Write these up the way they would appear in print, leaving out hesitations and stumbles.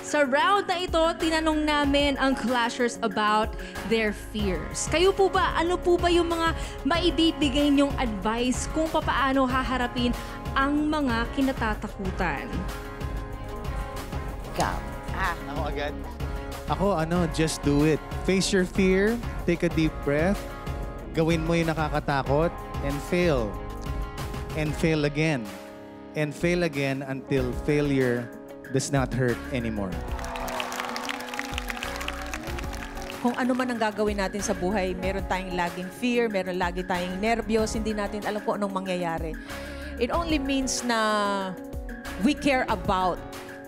Sa round na ito, tinanong namin ang Clashers about their fears. Kayo po ba, ano po ba yung mga maibibigay niyong advice kung papaano haharapin ang mga kinatatakutan? Ikaw. Ako agad. Ako, just do it. Face your fear, take a deep breath, gawin mo yung nakakatakot, and fail. And fail again. And fail again until failure does not hurt anymore. Kung ano man ang gagawin natin sa buhay, meron tayong laging fear, meron lagi tayong nervyos, hindi natin alam kung anong mangyayari. It only means na we care about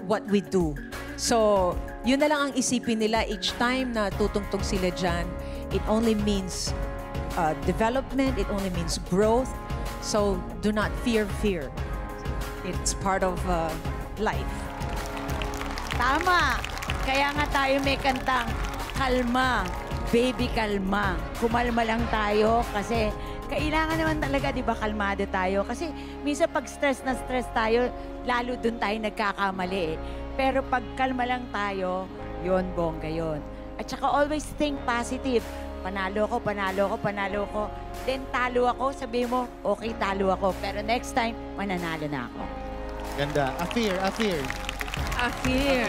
what we do. So, yun na lang ang isipin nila each time na tutungtong sila dyan. It only means development, it only means growth. So, do not fear fear. It's part of life. Tama. Kaya nga tayo may kantang, kalma, baby, kalma. Kumalma lang tayo kasi kailangan naman talaga, di ba, kalmado tayo. Kasi minsan pag stress na stress tayo, lalo dun tayo nagkakamali eh. Pero pag kalma lang tayo, yun, bongga yun. At saka always think positive. Panalo ko, panalo ko, panalo ko. Then talo ako, sabi mo, okay, talo ako. Pero next time, mananalo na ako. Ganda. A fear, a fear. A fear.